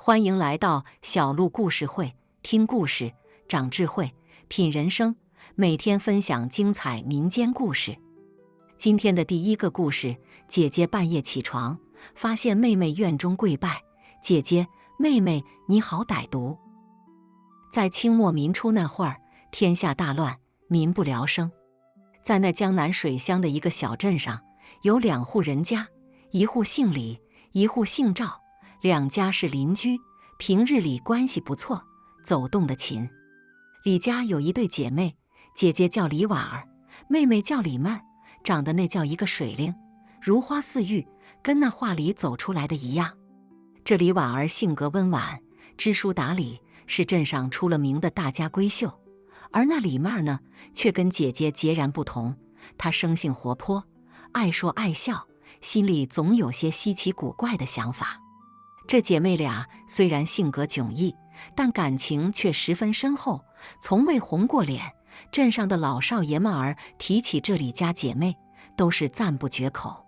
欢迎来到小鹿故事会，听故事长智慧，品人生。每天分享精彩民间故事。今天的第一个故事，姐姐半夜起床，发现妹妹院中跪拜。姐姐，妹妹，你好歹毒！在清末民初那会儿，天下大乱，民不聊生。在那江南水乡的一个小镇上，有2户人家，一户姓李，一户姓赵，两家是邻居，平日里关系不错，走动得勤。李家有一对姐妹，姐姐叫李婉儿，妹妹叫李妹儿，长得那叫一个水灵，如花似玉，跟那画里走出来的一样。这李婉儿性格温婉，知书达理，是镇上出了名的大家闺秀。而那李妹儿呢，却跟姐姐截然不同，她生性活泼，爱说爱笑，心里总有些稀奇古怪的想法。这姐妹俩虽然性格迥异，但感情却十分深厚，从未红过脸。镇上的老少爷们儿提起这李家姐妹，都是赞不绝口。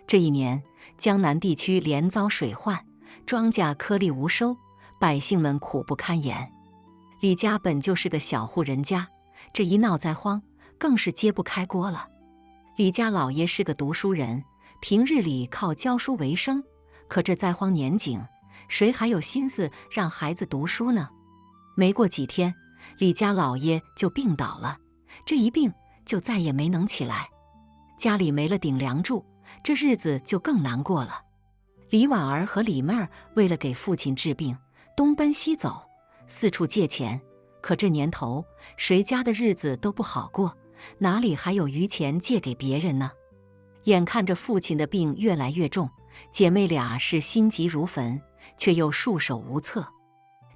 这一年，江南地区连遭水患，庄稼颗粒无收，百姓们苦不堪言。李家本就是个小户人家，这一闹灾荒，更是揭不开锅了。李家老爷是个读书人，平日里靠教书为生，可这灾荒年景，谁还有心思让孩子读书呢？没过几天，李家老爷就病倒了，这一病就再也没能起来，家里没了顶梁柱，这日子就更难过了。李婉儿和李妹儿为了给父亲治病，东奔西走，四处借钱，可这年头谁家的日子都不好过，哪里还有余钱借给别人呢？眼看着父亲的病越来越重，姐妹俩是心急如焚，却又束手无策。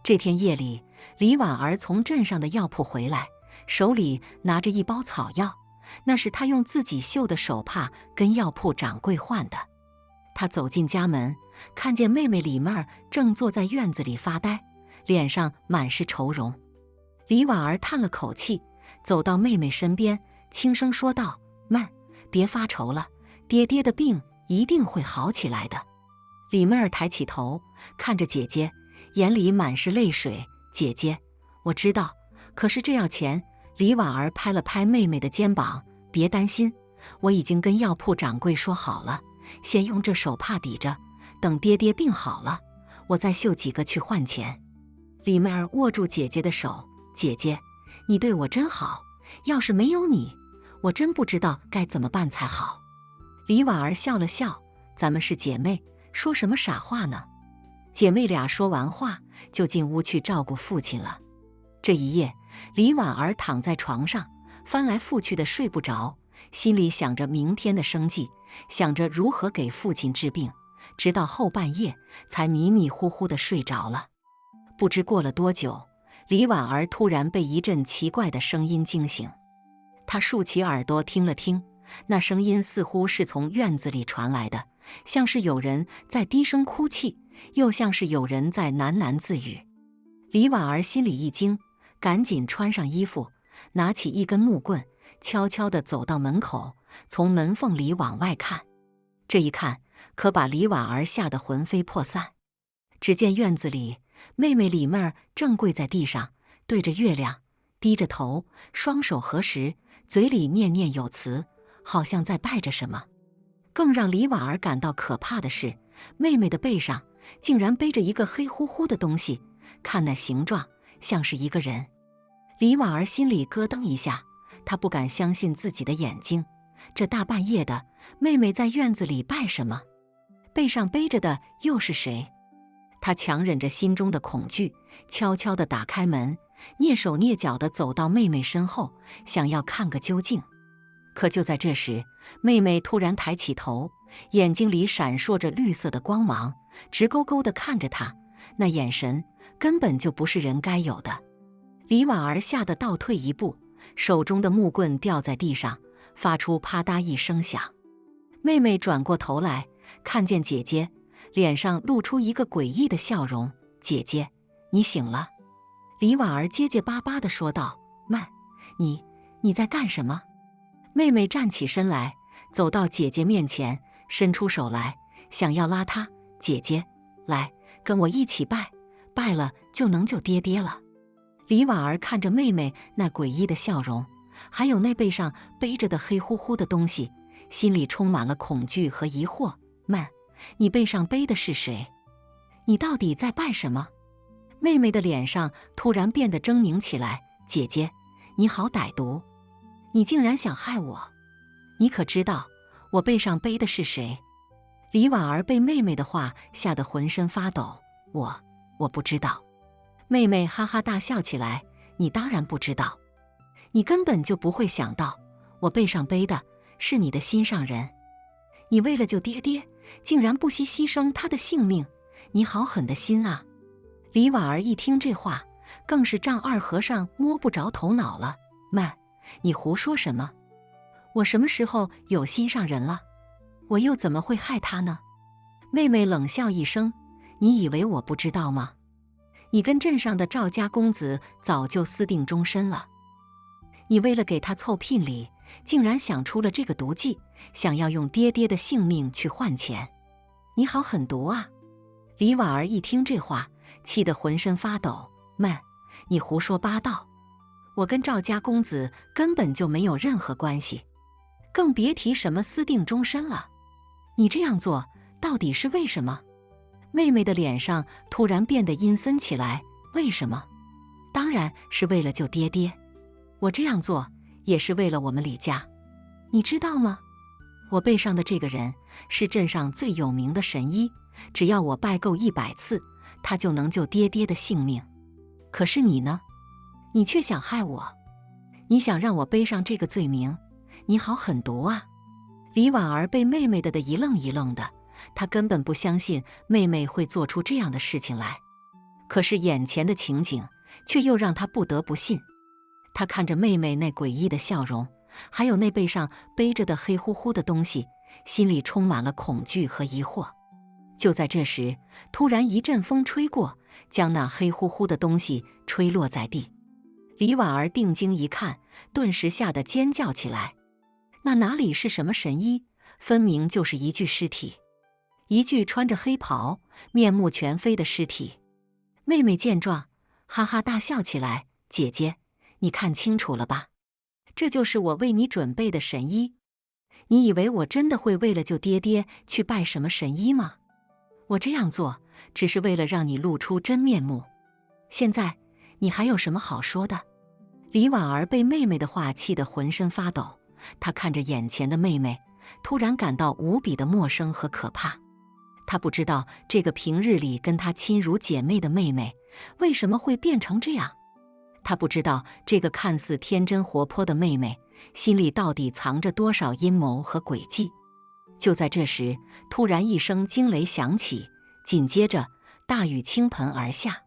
这天夜里，李婉儿从镇上的药铺回来，手里拿着一包草药，那是她用自己绣的手帕跟药铺掌柜换的。她走进家门，看见妹妹李妹儿正坐在院子里发呆，脸上满是愁容。李婉儿叹了口气，走到妹妹身边，轻声说道：“妹儿，别发愁了，爹爹的病一定会好起来的。”李妹儿抬起头，看着姐姐，眼里满是泪水。“姐姐，我知道，可是这要钱。”李婉儿拍了拍妹妹的肩膀：“别担心，我已经跟药铺掌柜说好了，先用这手帕抵着，等爹爹病好了，我再绣几个去换钱。”李妹儿握住姐姐的手：“姐姐，你对我真好，要是没有你，我真不知道该怎么办才好。”李婉儿笑了笑：“咱们是姐妹，说什么傻话呢？”姐妹俩说完话，就进屋去照顾父亲了。这一夜，李婉儿躺在床上，翻来覆去的睡不着，心里想着明天的生计，想着如何给父亲治病，直到后半夜才迷迷糊糊的睡着了。不知过了多久，李婉儿突然被一阵奇怪的声音惊醒。她竖起耳朵听了听，那声音似乎是从院子里传来的，像是有人在低声哭泣，又像是有人在喃喃自语。李婉儿心里一惊，赶紧穿上衣服，拿起一根木棍，悄悄地走到门口，从门缝里往外看。这一看，可把李婉儿吓得魂飞魄散。只见院子里，妹妹李妹儿正跪在地上，对着月亮，低着头，双手合十，嘴里念念有词，好像在拜着什么。更让李婉儿感到可怕的是，妹妹的背上竟然背着一个黑乎乎的东西，看那形状像是一个人。李婉儿心里咯噔一下，她不敢相信自己的眼睛，这大半夜的，妹妹在院子里拜什么？背上背着的又是谁？她强忍着心中的恐惧，悄悄地打开门，蹑手蹑脚地走到妹妹身后，想要看个究竟。可就在这时，妹妹突然抬起头，眼睛里闪烁着绿色的光芒，直勾勾地看着她，那眼神根本就不是人该有的。李婉儿吓得倒退一步，手中的木棍掉在地上，发出啪嗒一声响。妹妹转过头来，看见姐姐，脸上露出一个诡异的笑容：“姐姐，你醒了。”李婉儿结结巴巴地说道：“妹儿，你在干什么？”妹妹站起身来，走到姐姐面前，伸出手来，想要拉她：“姐姐，来，跟我一起拜，拜了就能救爹爹了。李婉儿看着妹妹那诡异的笑容，还有那背上背着的黑乎乎的东西，心里充满了恐惧和疑惑。妹儿，你背上背的是谁？你到底在拜什么？妹妹的脸上突然变得狰狞起来。姐姐，你好歹毒，你竟然想害我！你可知道我背上背的是谁？李婉儿被妹妹的话吓得浑身发抖。我不知道。妹妹哈哈大笑起来。你当然不知道，你根本就不会想到，我背上背的是你的心上人。你为了救爹爹，竟然不惜牺牲他的性命，你好狠的心啊！李婉儿一听这话，更是丈二和尚摸不着头脑了。妹儿，你胡说什么？我什么时候有心上人了？我又怎么会害他呢？妹妹冷笑一声，你以为我不知道吗？你跟镇上的赵家公子早就私定终身了，你为了给他凑聘礼，竟然想出了这个毒计，想要用爹爹的性命去换钱。你好狠毒啊！李婉儿一听这话，气得浑身发抖。妹儿，你胡说八道！我跟赵家公子根本就没有任何关系，更别提什么私定终身了。你这样做到底是为什么？妹妹的脸上突然变得阴森起来。为什么？当然是为了救爹爹。我这样做也是为了我们李家。你知道吗？我背上的这个人是镇上最有名的神医，只要我拜够100次，他就能救爹爹的性命。可是你呢？你却想害我，你想让我背上这个罪名，你好狠毒啊！李婉儿被妹妹的一愣一愣的，她根本不相信妹妹会做出这样的事情来。可是眼前的情景却又让她不得不信。她看着妹妹那诡异的笑容，还有那背上背着的黑乎乎的东西，心里充满了恐惧和疑惑。就在这时，突然一阵风吹过，将那黑乎乎的东西吹落在地。李婉儿定睛一看，顿时吓得尖叫起来。那哪里是什么神医，分明就是一具尸体，一具穿着黑袍、面目全非的尸体。妹妹见状，哈哈大笑起来。姐姐，你看清楚了吧？这就是我为你准备的神医。你以为我真的会为了救爹爹去拜什么神医吗？我这样做只是为了让你露出真面目。现在你还有什么好说的？李婉儿被妹妹的话气得浑身发抖，她看着眼前的妹妹，突然感到无比的陌生和可怕。她不知道这个平日里跟她亲如姐妹的妹妹为什么会变成这样，她不知道这个看似天真活泼的妹妹心里到底藏着多少阴谋和诡计。就在这时，突然一声惊雷响起，紧接着大雨倾盆而下。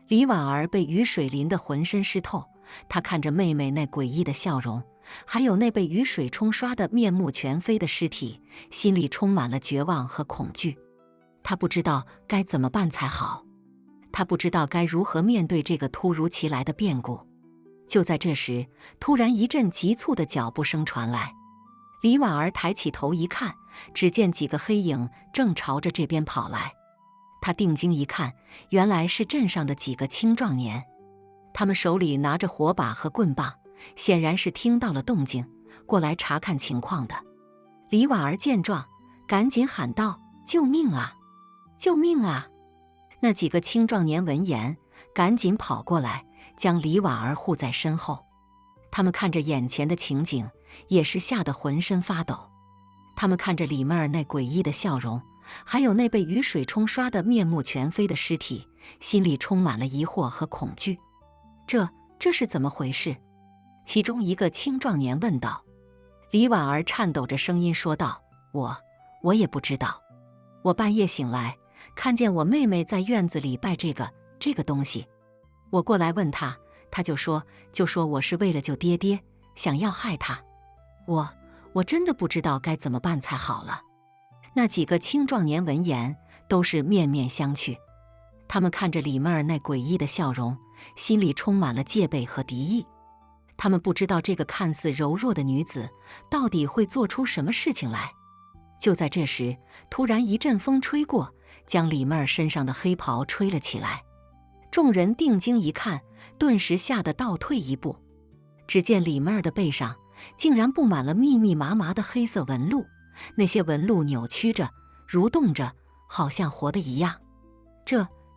李婉儿被雨水淋得浑身湿透，她看着妹妹那诡异的笑容，还有那被雨水冲刷得面目全非的尸体，心里充满了绝望和恐惧。她不知道该怎么办才好，她不知道该如何面对这个突如其来的变故。就在这时，突然一阵急促的脚步声传来。李婉儿抬起头一看，只见几个黑影正朝着这边跑来。她定睛一看，原来是镇上的几个青壮年，他们手里拿着火把和棍棒，显然是听到了动静，过来查看情况的。李婉儿见状，赶紧喊道：“救命啊！救命啊！”那几个青壮年闻言，赶紧跑过来，将李婉儿护在身后。他们看着眼前的情景，也是吓得浑身发抖。他们看着李妹儿那诡异的笑容，还有那被雨水冲刷得面目全非的尸体，心里充满了疑惑和恐惧。这是怎么回事？其中一个青壮年问道。李婉儿颤抖着声音说道：“我也不知道。我半夜醒来，看见我妹妹在院子里拜这个东西，我过来问她，她就说我是为了救爹爹，想要害他。我真的不知道该怎么办才好了。”那几个青壮年闻言，都是面面相觑。他们看着李妹儿那诡异的笑容，心里充满了戒备和敌意。他们不知道这个看似柔弱的女子到底会做出什么事情来。就在这时，突然一阵风吹过，将李妹儿身上的黑袍吹了起来。众人定睛一看，顿时吓得倒退一步。只见李妹儿的背上竟然布满了密密麻麻的黑色纹路，那些纹路扭曲着、蠕动着，好像活的一样。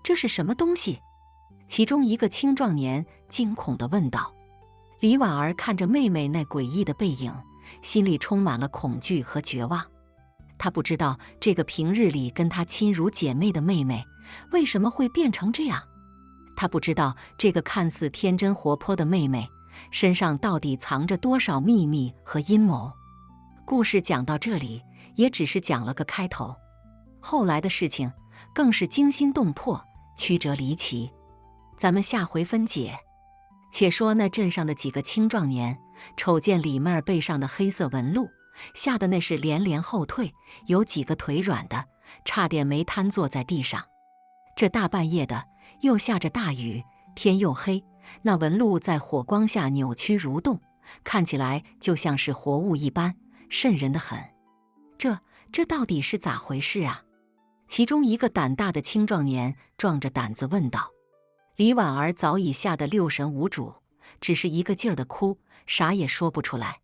这是什么东西？其中一个青壮年惊恐地问道。李婉儿看着妹妹那诡异的背影，心里充满了恐惧和绝望。她不知道这个平日里跟她亲如姐妹的妹妹为什么会变成这样，她不知道这个看似天真活泼的妹妹身上到底藏着多少秘密和阴谋。故事讲到这里，也只是讲了个开头，后来的事情更是惊心动魄、曲折离奇。咱们下回分解。且说那镇上的几个青壮年瞅见李妹儿背上的黑色纹路，吓得那是连连后退，有几个腿软的，差点没瘫坐在地上。这大半夜的，又下着大雨，天又黑，那纹路在火光下扭曲蠕动，看起来就像是活物一般，瘆人得很。这到底是咋回事啊？其中一个胆大的青壮年壮着胆子问道。李婉儿早已吓得六神无主，只是一个劲儿地哭，啥也说不出来。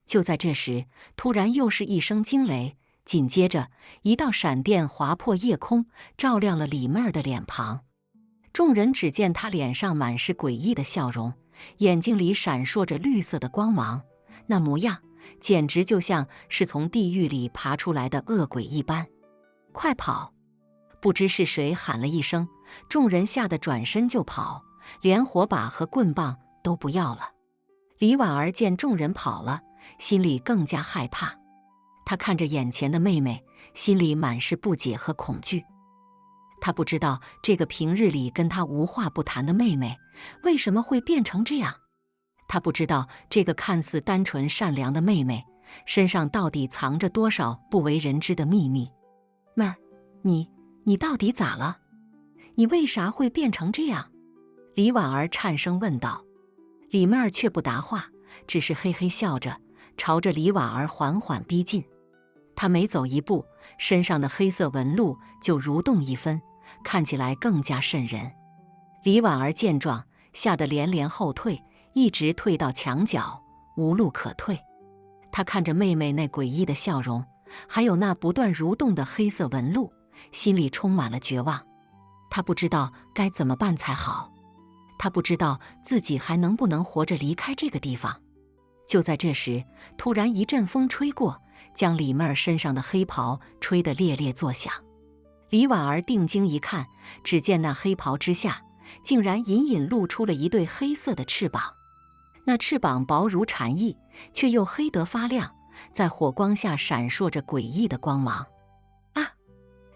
就在这时，突然又是一声惊雷，紧接着一道闪电划破夜空，照亮了李妹儿的脸庞。众人只见她脸上满是诡异的笑容，眼睛里闪烁着绿色的光芒，那模样简直就像是从地狱里爬出来的恶鬼一般。快跑！不知是谁喊了一声，众人吓得转身就跑，连火把和棍棒都不要了。李婉儿见众人跑了，心里更加害怕。她看着眼前的妹妹，心里满是不解和恐惧。她不知道这个平日里跟她无话不谈的妹妹为什么会变成这样，她不知道这个看似单纯善良的妹妹身上到底藏着多少不为人知的秘密。妹儿，你到底咋了？你为啥会变成这样？李婉儿颤声问道。李妹儿却不答话，只是嘿嘿笑着，朝着李婉儿缓缓逼近。她每走一步，身上的黑色纹路就蠕动一分，看起来更加瘆人。李婉儿见状，吓得连连后退，一直退到墙角，无路可退。她看着妹妹那诡异的笑容，还有那不断蠕动的黑色纹路，心里充满了绝望。她不知道该怎么办才好，她不知道自己还能不能活着离开这个地方。就在这时，突然一阵风吹过，将李妹儿身上的黑袍吹得猎猎作响。李婉儿定睛一看，只见那黑袍之下竟然隐隐露出了一对黑色的翅膀，那翅膀薄如蝉翼，却又黑得发亮，在火光下闪烁着诡异的光芒。啊！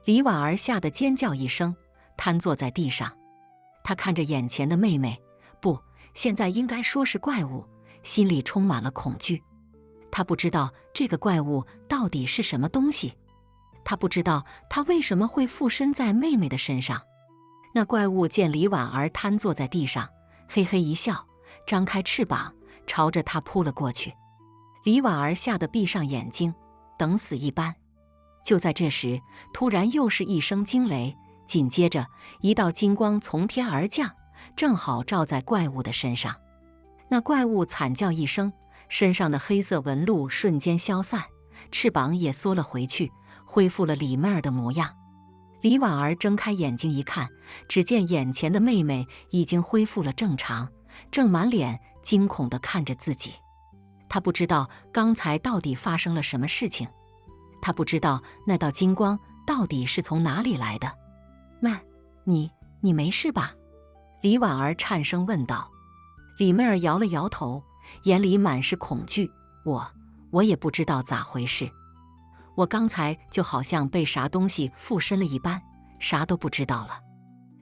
李婉儿吓得尖叫一声，瘫坐在地上。她看着眼前的妹妹，不，现在应该说是怪物，心里充满了恐惧。她不知道这个怪物到底是什么东西，她不知道它为什么会附身在妹妹的身上。那怪物见李婉儿瘫坐在地上，嘿嘿一笑，张开翅膀朝着她扑了过去。李婉儿吓得闭上眼睛，等死一般。就在这时，突然又是一声惊雷，紧接着一道金光从天而降，正好照在怪物的身上。那怪物惨叫一声，身上的黑色纹路瞬间消散，翅膀也缩了回去，恢复了李妹儿的模样。李婉儿睁开眼睛一看，只见眼前的妹妹已经恢复了正常，正满脸惊恐地看着自己。她不知道刚才到底发生了什么事情，她不知道那道金光到底是从哪里来的。妹儿，你没事吧？李婉儿颤声问道。李妹儿摇了摇头，眼里满是恐惧。我也不知道咋回事，我刚才就好像被啥东西附身了一般，啥都不知道了。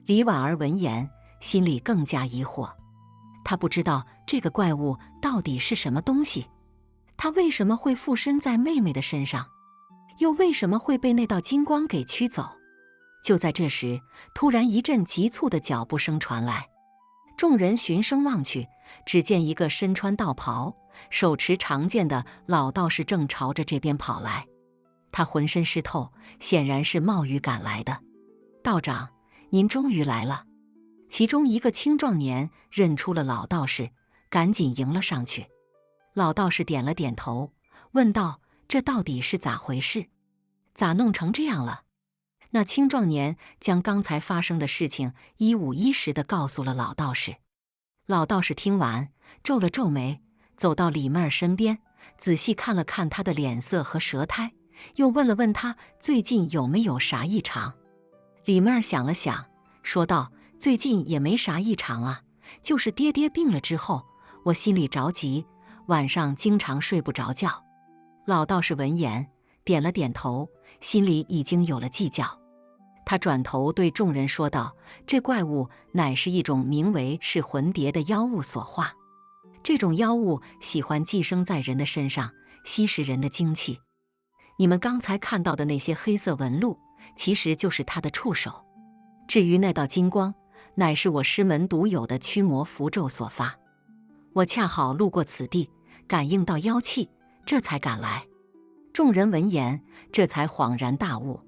李婉儿闻言，心里更加疑惑。她不知道这个怪物到底是什么东西，它为什么会附身在妹妹的身上，又为什么会被那道金光给驱走？就在这时，突然一阵急促的脚步声传来，众人循声望去，只见一个身穿道袍、手持长剑的老道士正朝着这边跑来。他浑身湿透，显然是冒雨赶来的。道长，您终于来了。其中一个青壮年认出了老道士，赶紧迎了上去。老道士点了点头，问道：这到底是咋回事？咋弄成这样了？那青壮年将刚才发生的事情一五一十地告诉了老道士。老道士听完，皱了皱眉，走到李妹儿身边，仔细看了看她的脸色和舌苔，又问了问她最近有没有啥异常。李妹儿想了想，说道：最近也没啥异常啊，就是爹爹病了之后，我心里着急，晚上经常睡不着觉。老道士闻言点了点头，心里已经有了计较。他转头对众人说道：这怪物乃是一种名为噬魂蝶的妖物所化，这种妖物喜欢寄生在人的身上，吸食人的精气。你们刚才看到的那些黑色纹路，其实就是它的触手。至于那道金光，乃是我师门独有的驱魔符咒所发。我恰好路过此地，感应到妖气，这才赶来。众人闻言，这才恍然大悟。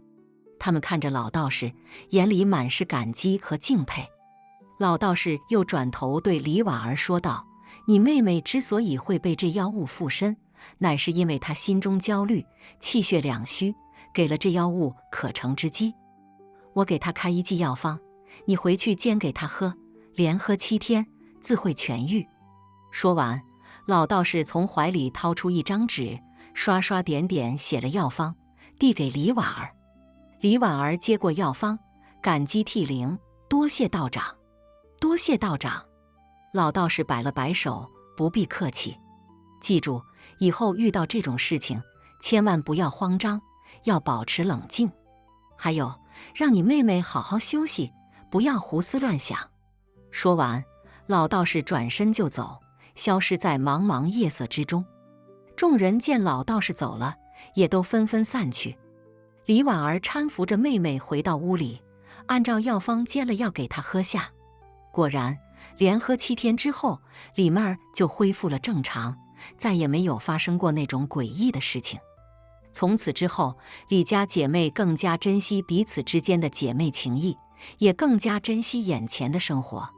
他们看着老道士，眼里满是感激和敬佩。老道士又转头对李婉儿说道：你妹妹之所以会被这妖物附身，乃是因为她心中焦虑，气血两虚，给了这妖物可乘之机。我给她开一剂药方，你回去煎给她喝，连喝7天，自会痊愈。说完，老道士从怀里掏出一张纸，刷刷点点写了药方，递给李婉儿。李婉儿接过药方，感激涕零：多谢道长，多谢道长。老道士摆了摆手：不必客气。记住，以后遇到这种事情，千万不要慌张，要保持冷静。还有，让你妹妹好好休息，不要胡思乱想。说完，老道士转身就走，消失在茫茫夜色之中。众人见老道士走了，也都纷纷散去。李婉儿搀扶着妹妹回到屋里，按照药方煎了药给她喝下。果然，连喝7天之后，李妹儿就恢复了正常，再也没有发生过那种诡异的事情。从此之后，李家姐妹更加珍惜彼此之间的姐妹情谊，也更加珍惜眼前的生活。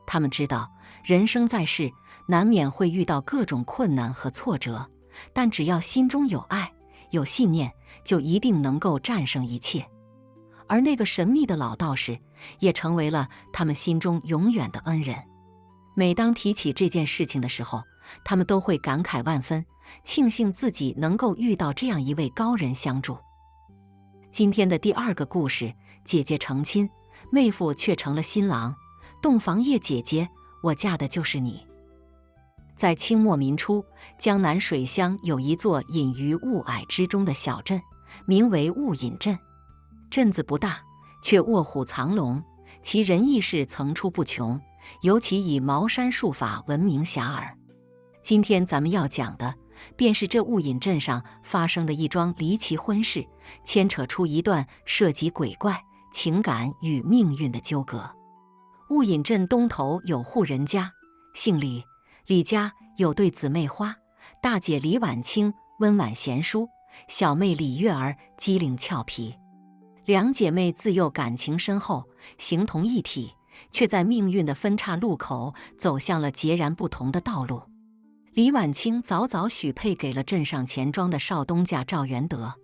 她们知道，人生在世，难免会遇到各种困难和挫折，但只要心中有爱，有信念，就一定能够战胜一切。而那个神秘的老道士，也成为了他们心中永远的恩人。每当提起这件事情的时候，他们都会感慨万分，庆幸自己能够遇到这样一位高人相助。今天的第2个故事，姐姐成亲，妹夫却成了新郎。洞房夜姐姐，我嫁的就是你。在清末民初，江南水乡有一座隐于雾霭之中的小镇，名为雾隐镇。镇子不大，却卧虎藏龙，其人异事层出不穷，尤其以茅山术法闻名遐迩。今天咱们要讲的，便是这雾隐镇上发生的一桩离奇婚事，牵扯出一段涉及鬼怪、情感与命运的纠葛。雾隐镇东头有户人家，姓李，李家有对姊妹花，大姐李婉清温婉贤淑，小妹李月儿机灵俏皮。两姐妹自幼感情深厚，形同一体，却在命运的分岔路口走向了截然不同的道路。李婉清早早许配给了镇上钱庄的少东家赵元德，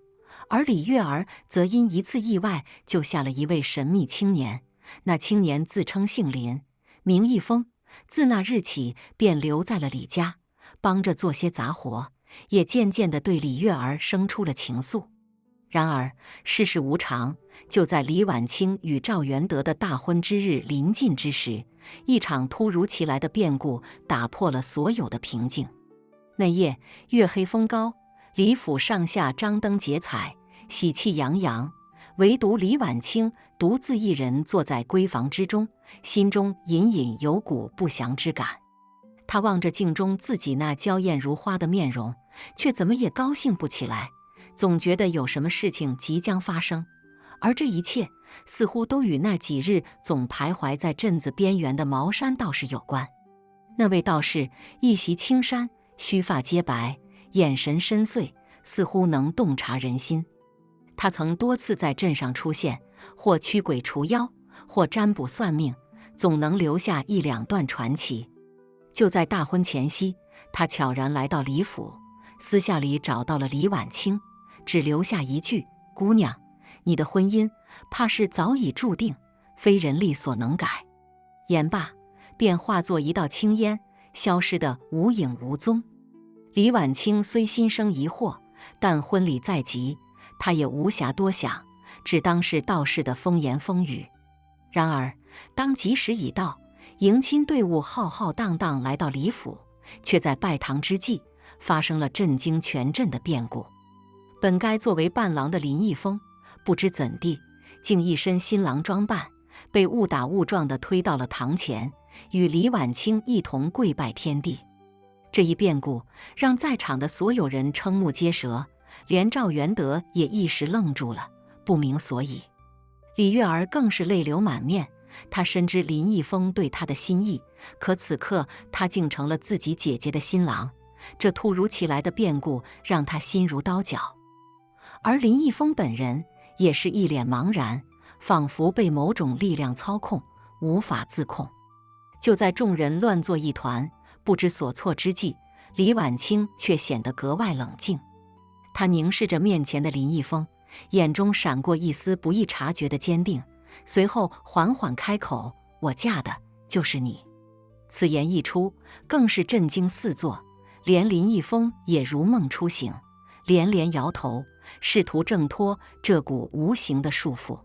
而李月儿则因一次意外救下了一位神秘青年。那青年自称姓林，名义峰，自那日起便留在了李家，帮着做些杂活，也渐渐地对李月儿生出了情愫。然而世事无常，就在李婉清与赵元德的大婚之日临近之时，一场突如其来的变故打破了所有的平静。那夜月黑风高，李府上下张灯结彩，喜气洋洋，唯独李婉清独自一人坐在闺房之中，心中隐隐有股不祥之感。她望着镜中自己那娇艳如花的面容，却怎么也高兴不起来，总觉得有什么事情即将发生，而这一切似乎都与那几日总徘徊在镇子边缘的茅山道士有关。那位道士一袭青衫，须发皆白，眼神深邃，似乎能洞察人心。他曾多次在镇上出现，或驱鬼除妖，或占卜算命，总能留下一两段传奇。就在大婚前夕，他悄然来到李府，私下里找到了李婉清，只留下一句：“姑娘，你的婚姻怕是早已注定，非人力所能改。”言罢，便化作一道青烟，消失得无影无踪。李婉清虽心生疑惑，但婚礼在即，她也无暇多想，只当是道士的风言风语。然而，当吉时已到，迎亲队伍浩浩荡荡来到李府，却在拜堂之际发生了震惊全镇的变故。本该作为伴郎的林毅峰，不知怎地，竟一身新郎装扮，被误打误撞地推到了堂前，与李婉清一同跪拜天地。这一变故让在场的所有人瞠目结舌，连赵元德也一时愣住了，不明所以。李月儿更是泪流满面，她深知林毅峰对她的心意，可此刻他竟成了自己姐姐的新郎，这突如其来的变故让她心如刀绞。而林毅峰本人也是一脸茫然，仿佛被某种力量操控，无法自控。就在众人乱作一团，不知所措之际，李婉清却显得格外冷静。她凝视着面前的林毅峰，眼中闪过一丝不易察觉的坚定，随后缓缓开口：“我嫁的就是你。”此言一出，更是震惊四座，连林毅峰也如梦初醒，连连摇头，试图挣脱这股无形的束缚。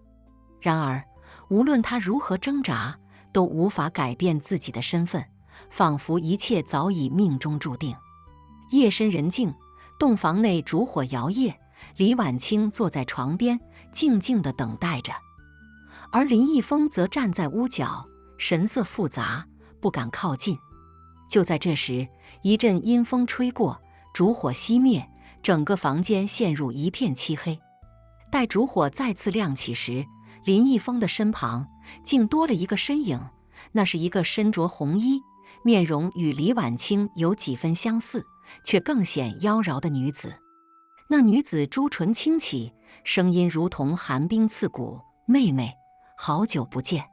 然而，无论他如何挣扎，都无法改变自己的身份，仿佛一切早已命中注定。夜深人静，洞房内烛火摇曳，李婉清坐在床边，静静地等待着。而林毅峰则站在屋角，神色复杂，不敢靠近。就在这时，一阵阴风吹过，烛火熄灭，整个房间陷入一片漆黑。待烛火再次亮起时，林毅峰的身旁竟多了一个身影，那是一个身着红衣，面容与李婉清有几分相似，却更显妖娆的女子。那女子朱唇轻启，声音如同寒冰刺骨：“妹妹，好久不见。”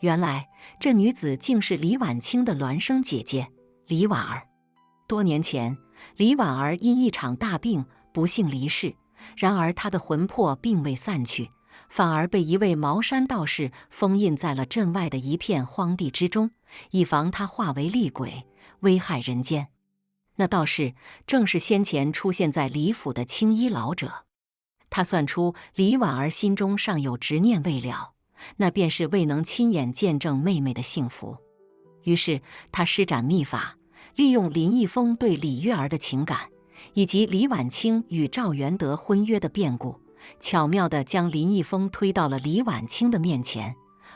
原来这女子竟是李婉清的孪生姐姐李婉儿。多年前，李婉儿因一场大病不幸离世，然而她的魂魄并未散去，反而被一位茅山道士封印在了镇外的一片荒地之中，以防她化为厉鬼，危害人间。那道士正是先前出现在李府的青衣老者。他算出李婉儿心中尚有执念未了，那便是未能亲眼见证妹妹的幸福。于是他施展秘法，利用林毅峰对李月儿的情感，以及李婉清与赵元德婚约的变故，巧妙地将林毅峰推到了李婉清的面前，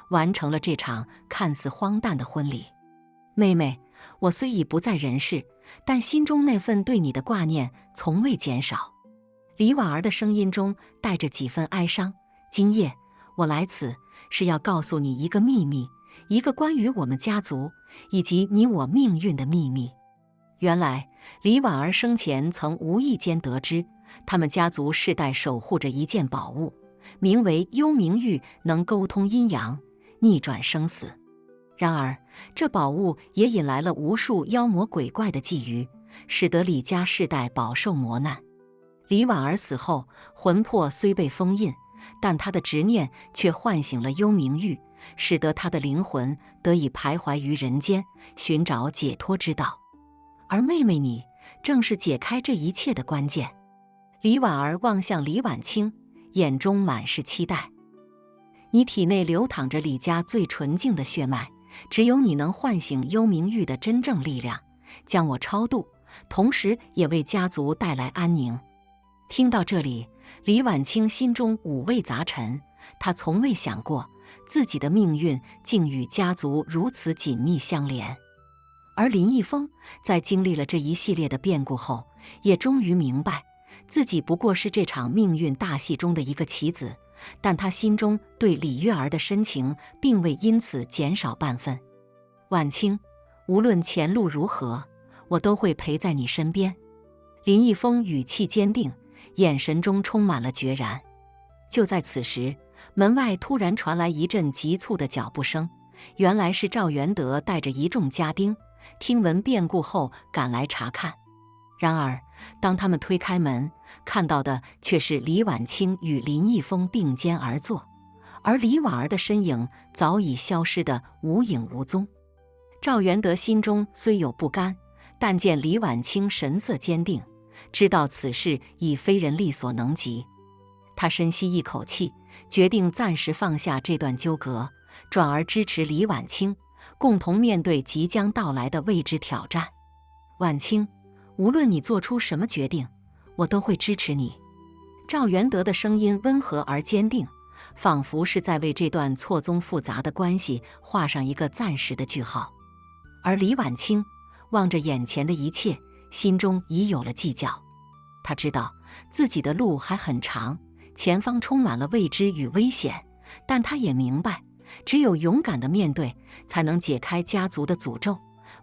完成了这场看似荒诞的婚礼。妹妹，我虽已不在人世，但心中那份对你的挂念从未减少。李婉儿的声音中带着几分哀伤。今夜我来此，是要告诉你一个秘密，一个关于我们家族以及你我命运的秘密。原来，李婉儿生前曾无意间得知，他们家族世代守护着一件宝物，名为幽冥玉，能沟通阴阳，逆转生死。然而，这宝物也引来了无数妖魔鬼怪的觊觎，使得李家世代饱受磨难。李婉儿死后，魂魄虽被封印，但她的执念却唤醒了幽冥玉，使得她的灵魂得以徘徊于人间，寻找解脱之道。而妹妹你，正是解开这一切的关键。李婉儿望向李婉清，眼中满是期待。你体内流淌着李家最纯净的血脉，只有你能唤醒幽冥玉的真正力量，将我超度，同时也为家族带来安宁。听到这里，李婉清心中五味杂陈，她从未想过自己的命运竟与家族如此紧密相连。而林毅峰在经历了这一系列的变故后，也终于明白，自己不过是这场命运大戏中的一个棋子，但他心中对李月儿的深情并未因此减少半分。婉清，无论前路如何，我都会陪在你身边。林毅峰语气坚定，眼神中充满了决然。就在此时，门外突然传来一阵急促的脚步声，原来是赵元德带着一众家丁，听闻变故后赶来查看。然而，当他们推开门，看到的却是李婉清与林毅峰并肩而坐，而李婉儿的身影早已消失得无影无踪。赵元德心中虽有不甘，但见李婉清神色坚定，知道此事已非人力所能及。他深吸一口气，决定暂时放下这段纠葛，转而支持李婉清，共同面对即将到来的未知挑战。婉清，无论你做出什么决定，我都会支持你。赵元德的声音温和而坚定，仿佛是在为这段错综复杂的关系画上一个暂时的句号。而李婉清望着眼前的一切，心中已有了计较。他知道自己的路还很长，前方充满了未知与危险，但他也明白，只有勇敢地面对，才能解开家族的诅咒，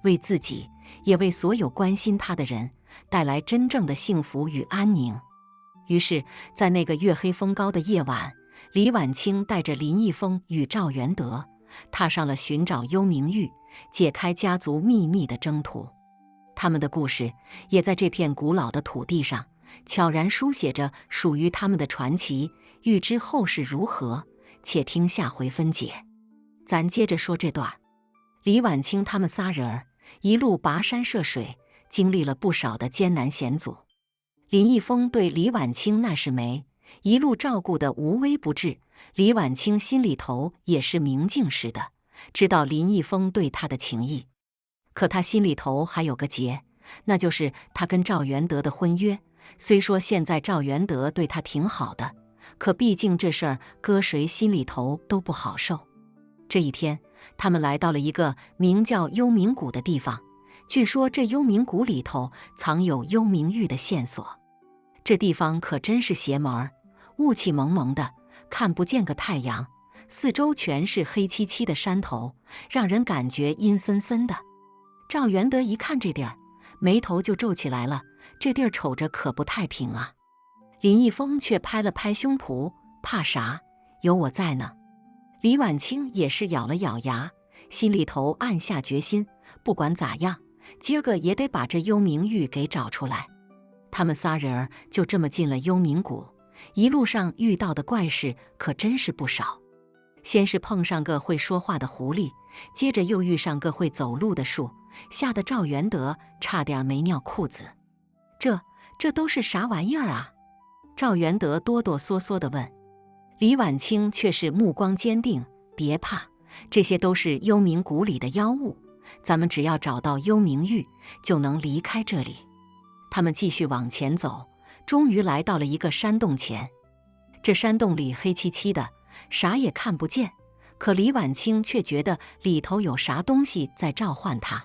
为自己，也为所有关心他的人带来真正的幸福与安宁。于是，在那个月黑风高的夜晚，李婉清带着林毅峰与赵元德，踏上了寻找幽冥玉、解开家族秘密的征途。他们的故事也在这片古老的土地上悄然书写着属于他们的传奇。欲知后事如何，且听下回分解。咱接着说这段。李婉清他们仨人儿一路跋山涉水，经历了不少的艰难险阻。林毅峰对李婉清那是没一路照顾得无微不至，李婉清心里头也是明镜似的，知道林毅峰对他的情谊。可他心里头还有个结，那就是他跟赵元德的婚约。虽说现在赵元德对他挺好的，可毕竟这事儿搁谁心里头都不好受。这一天，他们来到了一个名叫幽冥谷的地方，据说这幽冥谷里头藏有幽冥玉的线索。这地方可真是邪门儿，雾气蒙蒙的，看不见个太阳，四周全是黑漆漆的山头，让人感觉阴森森的。赵元德一看这地儿，眉头就皱起来了，这地儿瞅着可不太平啊。林毅峰却拍了拍胸脯，怕啥？有我在呢。李婉清也是咬了咬牙，心里头暗下决心，不管咋样，今儿个也得把这幽冥玉给找出来。他们仨人儿就这么进了幽冥谷，一路上遇到的怪事可真是不少。先是碰上个会说话的狐狸，接着又遇上个会走路的树，吓得赵元德差点没尿裤子。这都是啥玩意儿啊？赵元德哆哆嗦嗦地问。李婉清却是目光坚定，别怕，这些都是幽冥谷里的妖物，咱们只要找到幽冥玉，就能离开这里。他们继续往前走，终于来到了一个山洞前。这山洞里黑漆漆的，啥也看不见，可李婉清却觉得里头有啥东西在召唤他。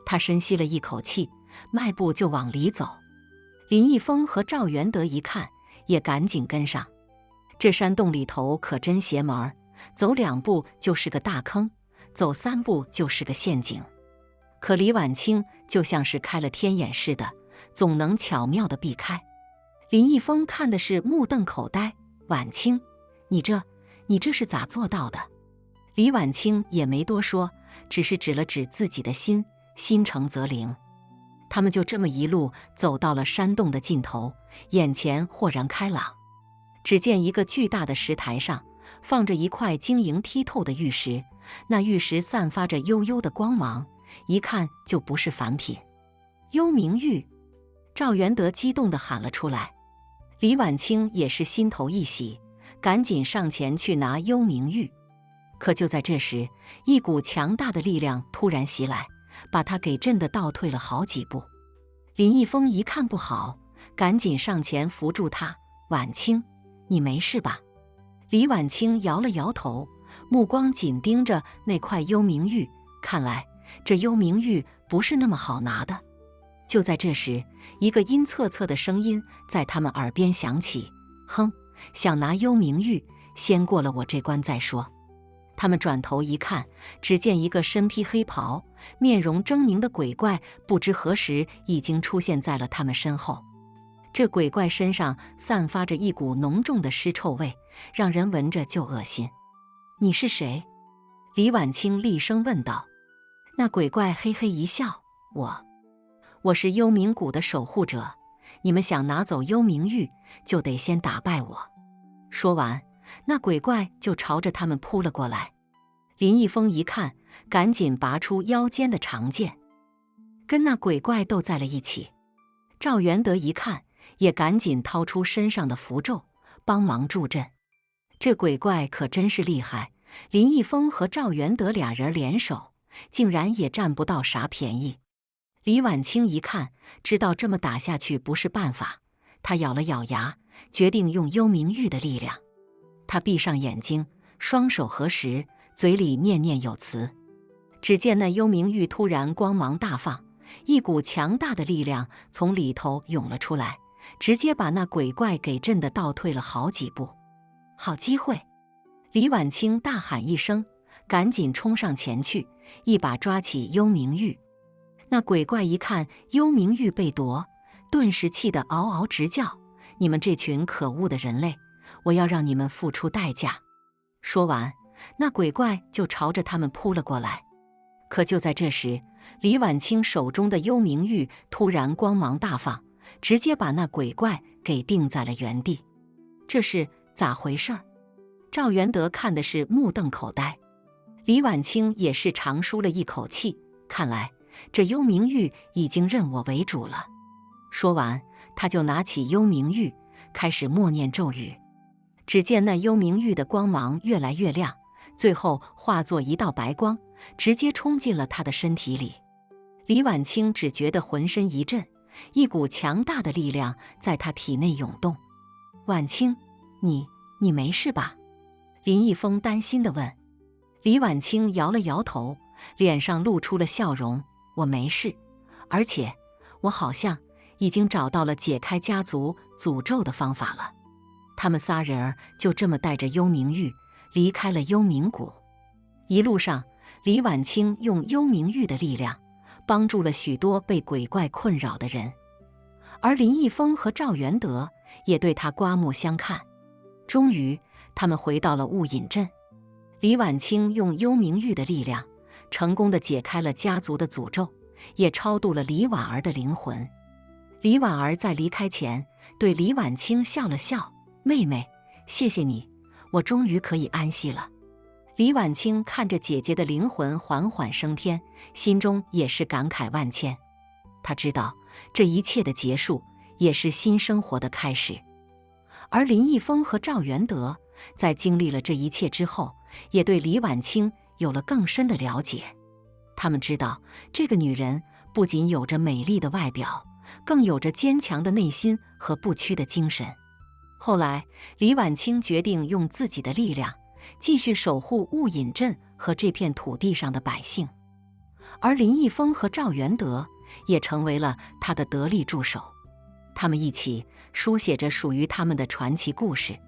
他深吸了一口气，迈步就往里走。林毅峰和赵元德一看，也赶紧跟上。这山洞里头可真邪门儿，走2步就是个大坑，走3步就是个陷阱。可李婉清就像是开了天眼似的，总能巧妙地避开。林毅峰看的是目瞪口呆，婉清，你这是咋做到的？李婉清也没多说，只是指了指自己的心，心诚则灵。他们就这么一路走到了山洞的尽头，眼前豁然开朗。只见一个巨大的石台上放着一块晶莹剔透的玉石，那玉石散发着幽幽的光芒，一看就不是凡品。幽冥玉！赵元德激动地喊了出来。李婉清也是心头一喜，赶紧上前去拿幽冥玉。可就在这时，一股强大的力量突然袭来，把他给震得倒退了好几步。林毅峰一看不好，赶紧上前扶住他，婉清，你没事吧？李婉清摇了摇头，目光紧盯着那块幽冥玉，看来这幽冥玉不是那么好拿的。就在这时，一个阴恻恻的声音在他们耳边响起，哼，想拿幽冥玉，先过了我这关再说。他们转头一看，只见一个身披黑袍、面容狰狞的鬼怪，不知何时已经出现在了他们身后。这鬼怪身上散发着一股浓重的尸臭味，让人闻着就恶心。你是谁？李婉清厉声问道。那鬼怪嘿嘿一笑，我是幽冥谷的守护者，你们想拿走幽冥玉，就得先打败我。说完，那鬼怪就朝着他们扑了过来。林一峰一看，赶紧拔出腰间的长剑，跟那鬼怪斗在了一起。赵元德一看，也赶紧掏出身上的符咒，帮忙助阵。这鬼怪可真是厉害，林一峰和赵元德俩人联手，竟然也占不到啥便宜。李婉清一看，知道这么打下去不是办法，他咬了咬牙，决定用幽冥玉的力量。他闭上眼睛，双手合十，嘴里念念有词。只见那幽冥玉突然光芒大放，一股强大的力量从里头涌了出来，直接把那鬼怪给震得倒退了好几步。好机会！李婉清大喊一声，赶紧冲上前去，一把抓起幽冥玉。那鬼怪一看幽冥玉被夺，顿时气得嗷嗷直叫：“你们这群可恶的人类，我要让你们付出代价！”说完，那鬼怪就朝着他们扑了过来。可就在这时，李婉清手中的幽冥玉突然光芒大放，直接把那鬼怪给定在了原地。这是咋回事儿？赵元德看的是目瞪口呆，李婉清也是长舒了一口气，看来这幽冥玉已经认我为主了。说完，他就拿起幽冥玉，开始默念咒语。只见那幽冥玉的光芒越来越亮，最后化作一道白光，直接冲进了他的身体里。李婉清只觉得浑身一震，一股强大的力量在他体内涌动。婉清，你没事吧？林一峰担心地问。李婉清摇了摇头，脸上露出了笑容：“我没事，而且我好像已经找到了解开家族诅咒的方法了。”他们仨人就这么带着幽冥玉离开了幽冥谷。一路上，李婉清用幽冥玉的力量帮助了许多被鬼怪困扰的人，而林一峰和赵元德也对他刮目相看。终于，他们回到了雾隐镇。李婉清用幽冥玉的力量，成功地解开了家族的诅咒，也超度了李婉儿的灵魂。李婉儿在离开前对李婉清笑了笑：“妹妹，谢谢你，我终于可以安息了。”李婉清看着姐姐的灵魂缓缓升天，心中也是感慨万千。她知道这一切的结束也是新生活的开始。而林一峰和赵元德在经历了这一切之后，也对李婉清有了更深的了解。他们知道，这个女人不仅有着美丽的外表，更有着坚强的内心和不屈的精神。后来，李婉清决定用自己的力量继续守护雾隐镇和这片土地上的百姓，而林一峰和赵元德也成为了他的得力助手。他们一起书写着属于他们的传奇故事，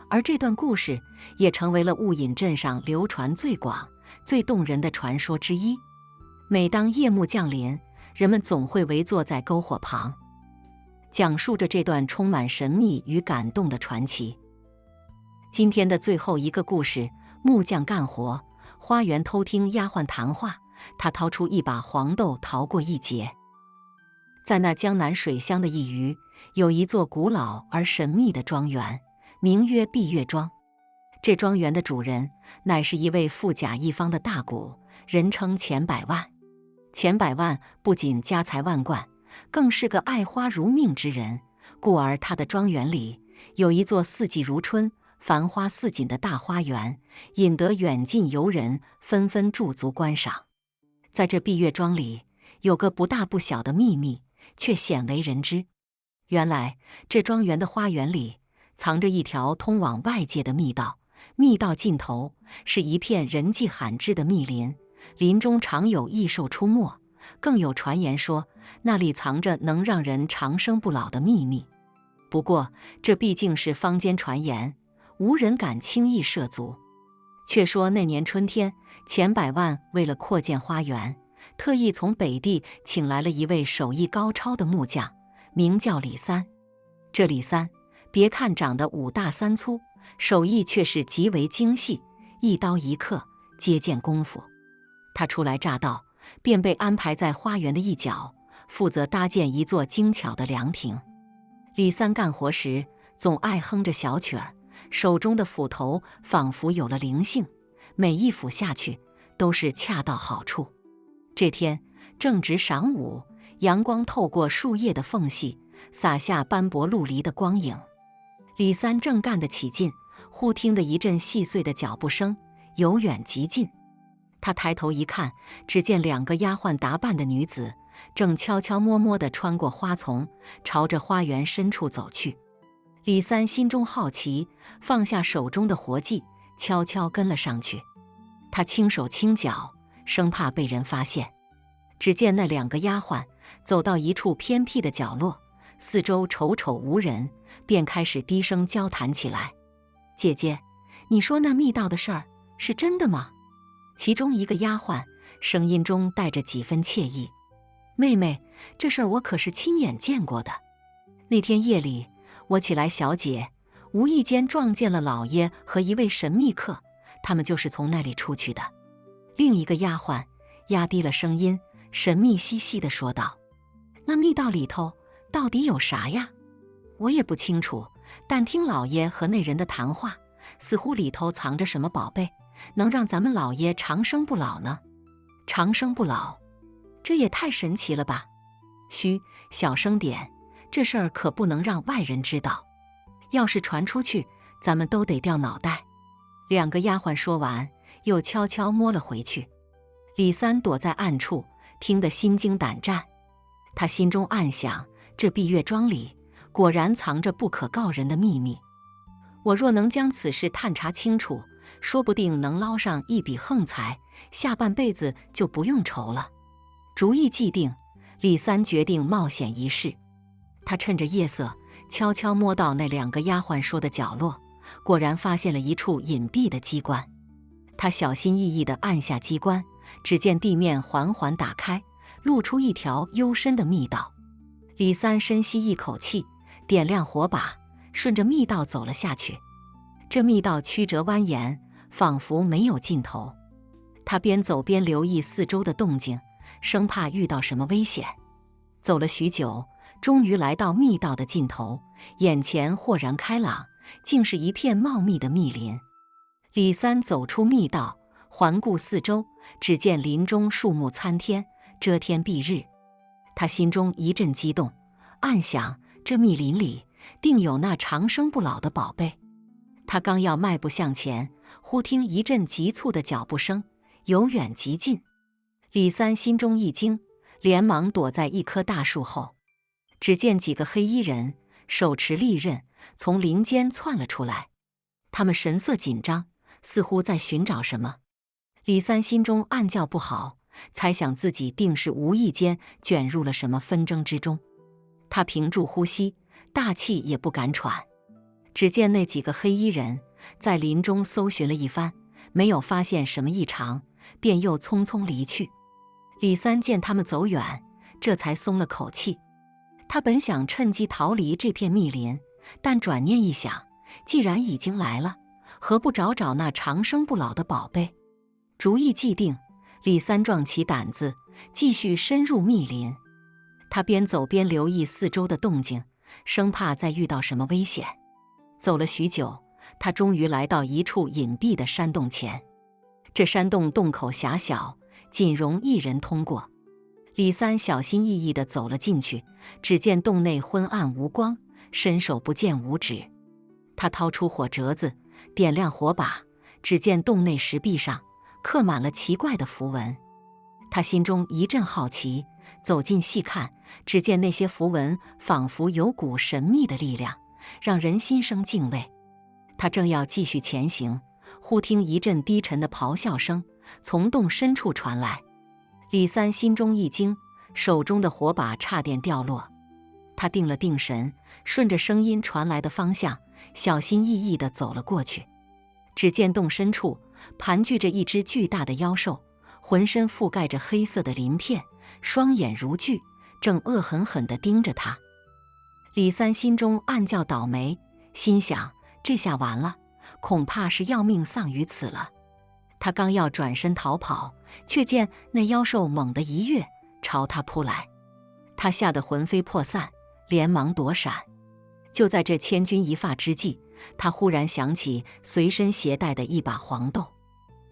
而这段故事也成为了雾隐镇上流传最广、最动人的传说之一。每当夜幕降临，人们总会围坐在篝火旁，讲述着这段充满神秘与感动的传奇。今天的最后一个故事，木匠干活，花园偷听丫鬟谈话，他掏出一把黄豆逃过一劫。在那江南水乡的一隅，有一座古老而神秘的庄园，名曰碧月庄。这庄园的主人乃是一位富甲一方的大贾，人称钱百万。钱百万不仅家财万贯，更是个爱花如命之人，故而他的庄园里有一座四季如春、繁花似锦的大花园，引得远近游人纷纷驻足观赏。在这碧月庄里，有个不大不小的秘密，却鲜为人知。原来，这庄园的花园里藏着一条通往外界的密道，密道尽头是一片人迹罕至的密林，林中常有异兽出没，更有传言说那里藏着能让人长生不老的秘密。不过，这毕竟是坊间传言，无人敢轻易涉足。却说那年春天，钱百万为了扩建花园，特意从北地请来了一位手艺高超的木匠，名叫李三。这李三，别看长得5大3粗，手艺却是极为精细，一刀一刻，皆见功夫。他初来乍到，便被安排在花园的一角，负责搭建一座精巧的凉亭。李三干活时总爱哼着小曲儿，手中的斧头仿佛有了灵性，每一斧下去都是恰到好处。这天正值晌午，阳光透过树叶的缝隙，洒下斑驳陆离的光影。李三正干得起劲，忽听得一阵细碎的脚步声，由远及近。他抬头一看，只见2个丫鬟打扮的女子正悄悄摸摸地穿过花丛，朝着花园深处走去。李三心中好奇，放下手中的活计，悄悄跟了上去。他轻手轻脚，生怕被人发现。只见那2个丫鬟走到一处偏僻的角落，四周瞅瞅无人，便开始低声交谈起来。姐姐，你说那密道的事儿是真的吗？其中一个丫鬟声音中带着几分怯意。妹妹，这事儿我可是亲眼见过的。那天夜里，我起来小解，无意间撞见了老爷和一位神秘客，他们就是从那里出去的。另一个丫鬟压低了声音，神秘兮兮地说道：那密道里头到底有啥呀？我也不清楚，但听老爷和那人的谈话，似乎里头藏着什么宝贝，能让咱们老爷长生不老呢？长生不老，这也太神奇了吧！嘘，小声点，这事儿可不能让外人知道，要是传出去，咱们都得掉脑袋。2个丫鬟说完，又悄悄摸了回去。李三躲在暗处，听得心惊胆战。他心中暗想，这碧月庄里果然藏着不可告人的秘密。我若能将此事探查清楚，说不定能捞上一笔横财，下半辈子就不用愁了。主意既定，李三决定冒险一试。他趁着夜色，悄悄摸到那2个丫鬟说的角落，果然发现了一处隐蔽的机关。他小心翼翼地按下机关，只见地面缓缓打开，露出一条幽深的密道。李三深吸一口气，点亮火把，顺着密道走了下去。这密道曲折蜿蜒，仿佛没有尽头。他边走边留意四周的动静，生怕遇到什么危险。走了许久，终于来到密道的尽头，眼前豁然开朗，竟是一片茂密的密林。李三走出密道，环顾四周，只见林中树木参天，遮天蔽日。他心中一阵激动，暗想这密林里定有那长生不老的宝贝。他刚要迈步向前，忽听一阵急促的脚步声，由远及近。李三心中一惊，连忙躲在一棵大树后。只见几个黑衣人手持利刃从林间窜了出来，他们神色紧张，似乎在寻找什么。李三心中暗叫不好，猜想自己定是无意间卷入了什么纷争之中。他屏住呼吸，大气也不敢喘。只见那几个黑衣人在林中搜寻了一番，没有发现什么异常，便又匆匆离去。李三见他们走远，这才松了口气。他本想趁机逃离这片密林，但转念一想，既然已经来了，何不找找那长生不老的宝贝？主意既定，李三壮起胆子，继续深入密林。他边走边留意四周的动静，生怕再遇到什么危险。走了许久，他终于来到一处隐蔽的山洞前。这山洞洞口狭小，仅容一人通过。李三小心翼翼地走了进去，只见洞内昏暗无光，伸手不见五指。他掏出火折子，点亮火把，只见洞内石壁上刻满了奇怪的符文。他心中一阵好奇，走近细看，只见那些符文仿佛有股神秘的力量，让人心生敬畏。他正要继续前行，忽听一阵低沉的咆哮声从洞深处传来。李三心中一惊，手中的火把差点掉落。他定了定神，顺着声音传来的方向，小心翼翼地走了过去。只见洞深处盘踞着一只巨大的妖兽，浑身覆盖着黑色的鳞片，双眼如炬，正恶狠狠地盯着他。李三心中暗叫倒霉，心想这下完了，恐怕是要命丧于此了。他刚要转身逃跑，却见那妖兽猛地一跃，朝他扑来。他吓得魂飞魄散，连忙躲闪。就在这千钧一发之际，他忽然想起随身携带的一把黄豆。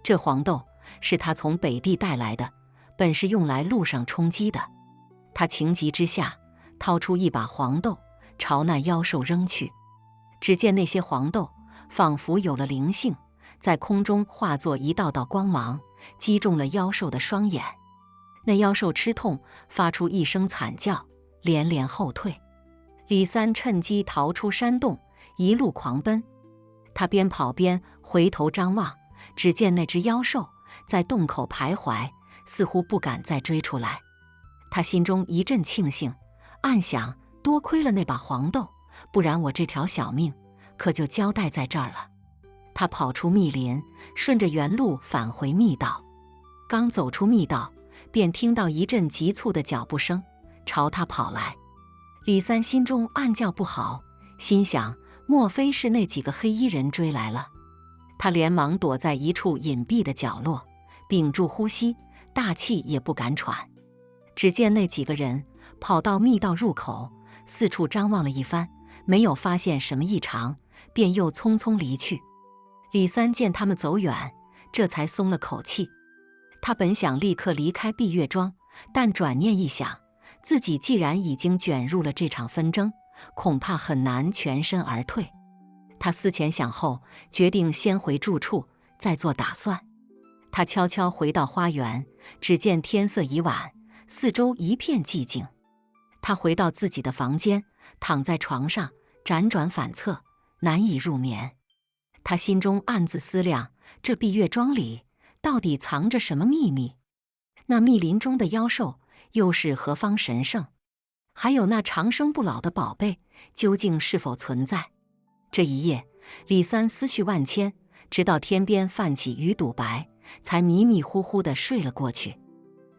这黄豆是他从北地带来的，本是用来路上充饥的。他情急之下，掏出一把黄豆，朝那妖兽扔去。只见那些黄豆仿佛有了灵性，在空中化作一道道光芒，击中了妖兽的双眼。那妖兽吃痛，发出一声惨叫，连连后退。李三趁机逃出山洞，一路狂奔。他边跑边回头张望，只见那只妖兽在洞口徘徊，似乎不敢再追出来。他心中一阵庆幸，暗想多亏了那把黄豆，不然我这条小命可就交代在这儿了。他跑出密林，顺着原路返回密道。刚走出密道，便听到一阵急促的脚步声朝他跑来。李三心中暗叫不好，心想莫非是那几个黑衣人追来了。他连忙躲在一处隐蔽的角落，屏住呼吸，大气也不敢喘。只见那几个人跑到密道入口，四处张望了一番，没有发现什么异常，便又匆匆离去。李三见他们走远，这才松了口气。他本想立刻离开碧月庄，但转念一想，自己既然已经卷入了这场纷争，恐怕很难全身而退。他思前想后，决定先回住处，再做打算。他悄悄回到花园，只见天色已晚，四周一片寂静。他回到自己的房间，躺在床上，辗转反侧，难以入眠。他心中暗自思量，这碧月庄里到底藏着什么秘密？那密林中的妖兽又是何方神圣？还有那长生不老的宝贝究竟是否存在？这一夜，李三思绪万千，直到天边泛起鱼肚白，才迷迷糊糊地睡了过去。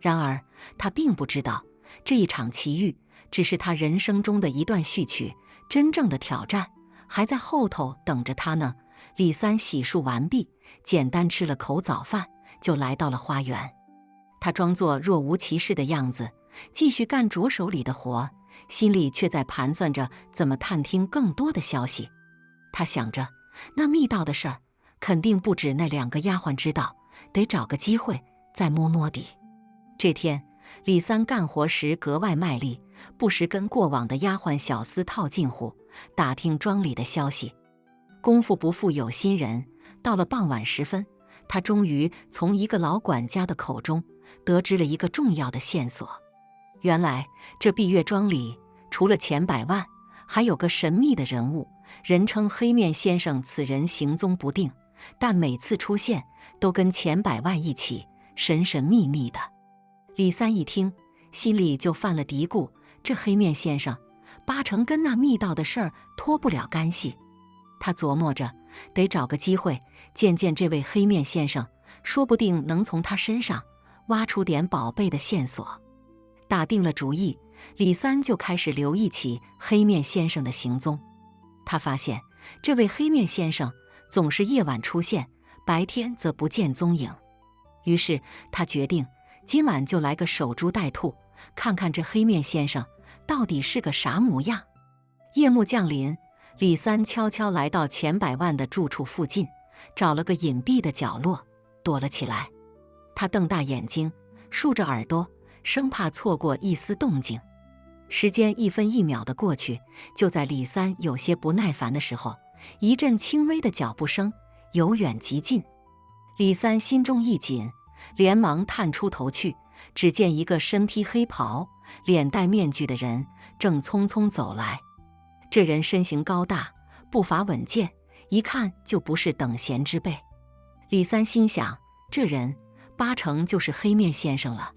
然而他并不知道，这一场奇遇只是他人生中的一段序曲，真正的挑战还在后头等着他呢。李三洗漱完毕，简单吃了口早饭，就来到了花园。他装作若无其事的样子，继续干着手里的活，心里却在盘算着怎么探听更多的消息。他想着，那密道的事儿肯定不止那2个丫鬟知道，得找个机会再摸摸底。这天，李三干活时格外卖力，不时跟过往的丫鬟小厮套近乎，打听庄里的消息。功夫不负有心人，到了傍晚时分，他终于从一个老管家的口中得知了一个重要的线索。原来这碧月庄里除了钱百万，还有个神秘的人物，人称黑面先生。此人行踪不定，但每次出现都跟钱百万一起，神神秘秘的。李三一听，心里就犯了嘀咕，这黑面先生八成跟那密道的事儿脱不了干系。他琢磨着，得找个机会见见这位黑面先生，说不定能从他身上挖出点宝贝的线索。打定了主意，李三就开始留意起黑面先生的行踪。他发现这位黑面先生总是夜晚出现，白天则不见踪影。于是他决定今晚就来个守株待兔，看看这黑面先生到底是个啥模样。夜幕降临，李三悄悄来到钱百万的住处附近，找了个隐蔽的角落躲了起来。他瞪大眼睛，竖着耳朵，生怕错过一丝动静。时间一分一秒的过去，就在李三有些不耐烦的时候，一阵轻微的脚步声由远及近。李三心中一紧，连忙探出头去，只见一个身披黑袍、脸戴面具的人正匆匆走来。这人身形高大，步伐稳健，一看就不是等闲之辈。李三心想，这人八成就是黑面先生了。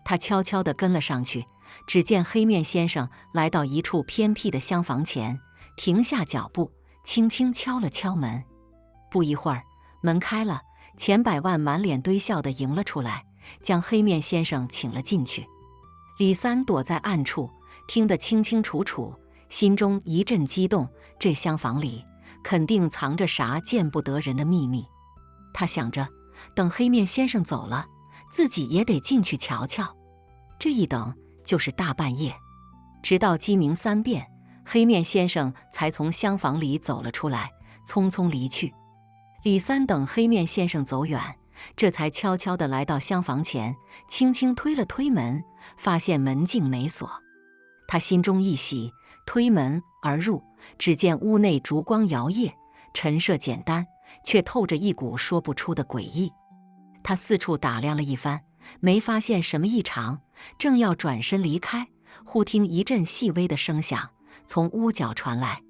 他悄悄地跟了上去，只见黑面先生来到一处偏僻的厢房前，停下脚步，轻轻敲了敲门。不一会儿，门开了，钱百万满脸堆笑地迎了出来，将黑面先生请了进去。李三躲在暗处，听得清清楚楚，心中一阵激动，这厢房里肯定藏着啥见不得人的秘密。他想着，等黑面先生走了，自己也得进去瞧瞧。这一等就是大半夜，直到鸡鸣3遍，黑面先生才从厢房里走了出来，匆匆离去。李三等黑面先生走远，这才悄悄地来到厢房前，轻轻推了推门，发现门竟没锁。他心中一喜，推门而入，只见屋内烛光摇曳，陈设简单，却透着一股说不出的诡异。他四处打量了一番，没发现什么异常，正要转身离开，忽听一阵细微的声响从屋角传来。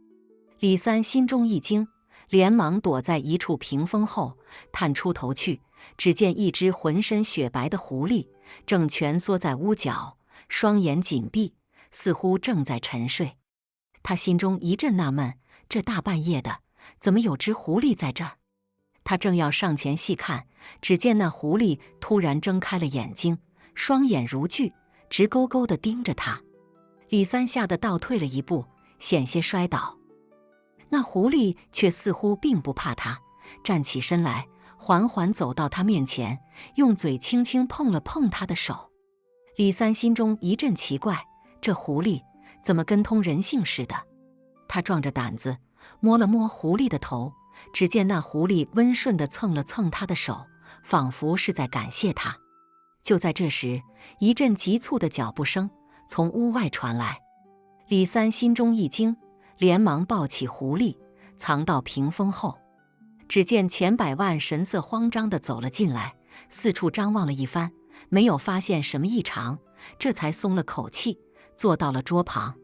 李三心中一惊，连忙躲在一处屏风后，探出头去，只见一只浑身雪白的狐狸正蜷缩在屋角，双眼紧闭，似乎正在沉睡。他心中一阵纳闷，这大半夜的，怎么有只狐狸在这儿？他正要上前细看，只见那狐狸突然睁开了眼睛，双眼如炬，直勾勾地盯着他。李三吓得倒退了一步，险些摔倒。那狐狸却似乎并不怕他，站起身来，缓缓走到他面前，用嘴轻轻碰了碰他的手。李三心中一阵奇怪，这狐狸怎么跟通人性似的？他壮着胆子摸了摸狐狸的头，只见那狐狸温顺地蹭了蹭他的手，仿佛是在感谢他。就在这时，一阵急促的脚步声从屋外传来。李三心中一惊，连忙抱起狐狸，藏到屏风后。只见钱百万神色慌张地走了进来，四处张望了一番，没有发现什么异常，这才松了口气，坐到了桌旁。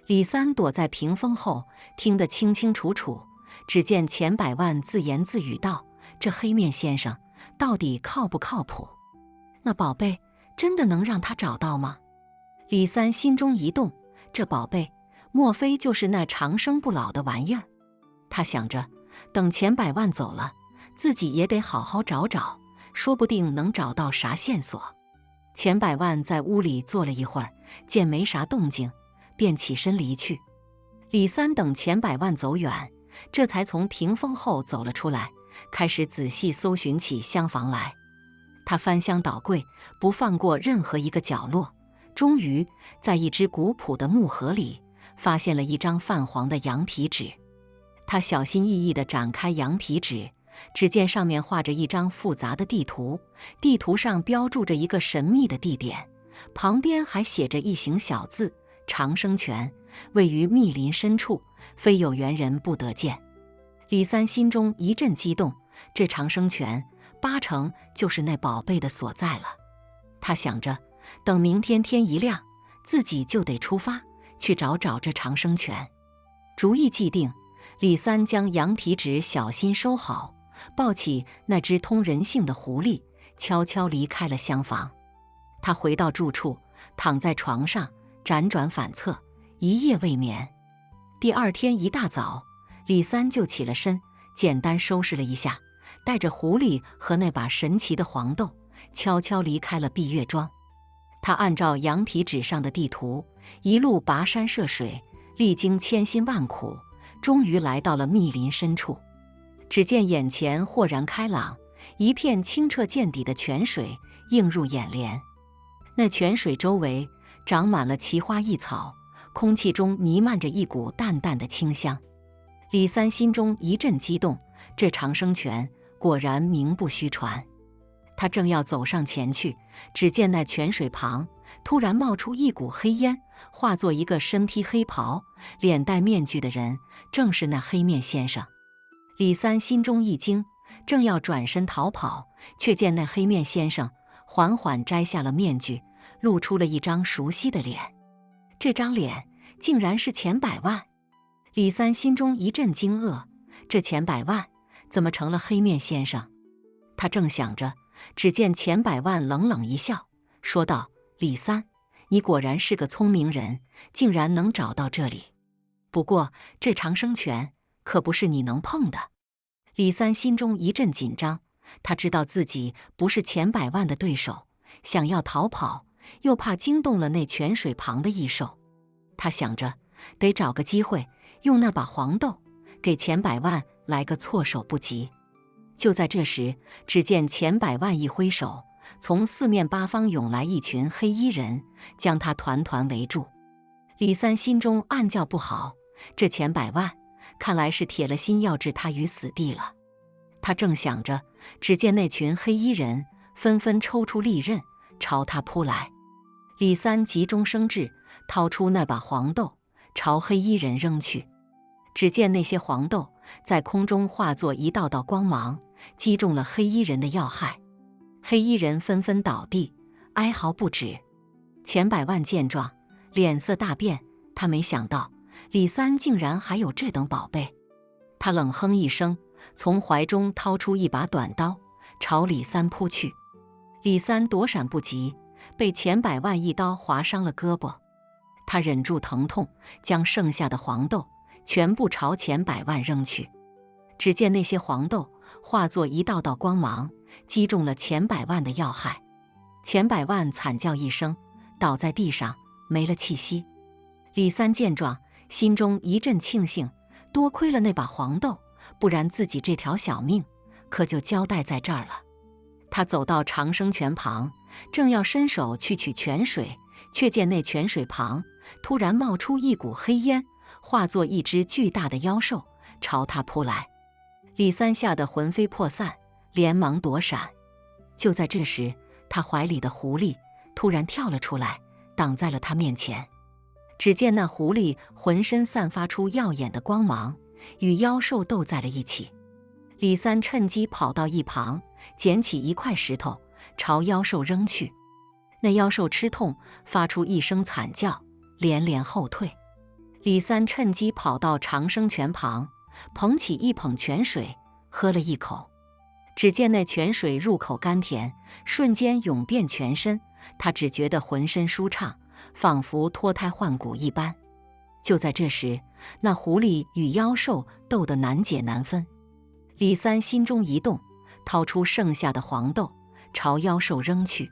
李三躲在屏风后，听得清清楚楚，只见钱百万自言自语道：“这黑面先生到底靠不靠谱？那宝贝真的能让他找到吗？”李三心中一动，这宝贝莫非就是那长生不老的玩意儿？他想着，等钱百万走了，自己也得好好找找，说不定能找到啥线索。钱百万在屋里坐了一会儿，见没啥动静，便起身离去。李三等钱百万走远，这才从屏风后走了出来，开始仔细搜寻起厢房来。他翻箱倒柜，不放过任何一个角落，终于在一只古朴的木盒里发现了一张泛黄的羊皮纸。他小心翼翼地展开羊皮纸，只见上面画着一张复杂的地图，地图上标注着一个神秘的地点，旁边还写着一行小字：长生泉，位于密林深处，非有缘人不得见。李三心中一阵激动，这长生泉八成就是那宝贝的所在了。他想着，等明天天一亮，自己就得出发去找这长生泉。主意既定，李三将羊皮纸小心收好，抱起那只通人性的狐狸，悄悄离开了厢房。他回到住处，躺在床上辗转反侧，一夜未眠。第二天一大早，李三就起了身，简单收拾了一下，带着狐狸和那把神奇的黄豆，悄悄离开了碧月庄。他按照羊皮纸上的地图，一路跋山涉水，历经千辛万苦，终于来到了密林深处。只见眼前豁然开朗，一片清澈见底的泉水映入眼帘。那泉水周围长满了奇花异草，空气中弥漫着一股淡淡的清香。李三心中一阵激动，这长生泉果然名不虚传。他正要走上前去，只见那泉水旁突然冒出一股黑烟，化作一个身披黑袍、脸戴面具的人，正是那黑面先生。李三心中一惊，正要转身逃跑，却见那黑面先生缓缓摘下了面具，露出了一张熟悉的脸。这张脸竟然是钱百万。李三心中一阵惊愕，这钱百万怎么成了黑面先生？他正想着，只见钱百万冷冷一笑，说道：“李三，你果然是个聪明人，竟然能找到这里。不过这长生泉可不是你能碰的。”李三心中一阵紧张，他知道自己不是钱百万的对手，想要逃跑，又怕惊动了那泉水旁的异兽。他想着，得找个机会用那把黄豆给钱百万来个措手不及。就在这时，只见钱百万一挥手，从四面八方涌来一群黑衣人，将他团团围住。李三心中暗叫不好，这钱百万看来是铁了心要置他于死地了。他正想着，只见那群黑衣人纷纷抽出利刃朝他扑来。李三急中生智，掏出那把黄豆朝黑衣人扔去。只见那些黄豆在空中化作一道道光芒，击中了黑衣人的要害。黑衣人纷纷倒地，哀嚎不止。钱百万见状，脸色大变，他没想到李三竟然还有这等宝贝。他冷哼一声，从怀中掏出一把短刀，朝李三扑去。李三躲闪不及，被钱百万一刀划伤了胳膊。他忍住疼痛，将剩下的黄豆全部朝钱百万扔去。只见那些黄豆化作一道道光芒，击中了钱百万的要害。钱百万惨叫一声，倒在地上没了气息。李三见状，心中一阵庆幸，多亏了那把黄豆，不然自己这条小命可就交代在这儿了。他走到长生泉旁，正要伸手去取泉水，却见那泉水旁突然冒出一股黑烟，化作一只巨大的妖兽朝他扑来。李三吓得魂飞魄散，连忙躲闪。就在这时，他怀里的狐狸突然跳了出来，挡在了他面前。只见那狐狸浑身散发出耀眼的光芒，与妖兽斗在了一起。李三趁机跑到一旁，捡起一块石头朝妖兽扔去。那妖兽吃痛，发出一声惨叫，连连后退。李三趁机跑到长生泉旁，捧起一捧泉水，喝了一口。只见那泉水入口甘甜，瞬间涌遍全身，他只觉得浑身舒畅，仿佛脱胎换骨一般。就在这时，那狐狸与妖兽斗得难解难分。李三心中一动，掏出剩下的黄豆朝妖兽扔去。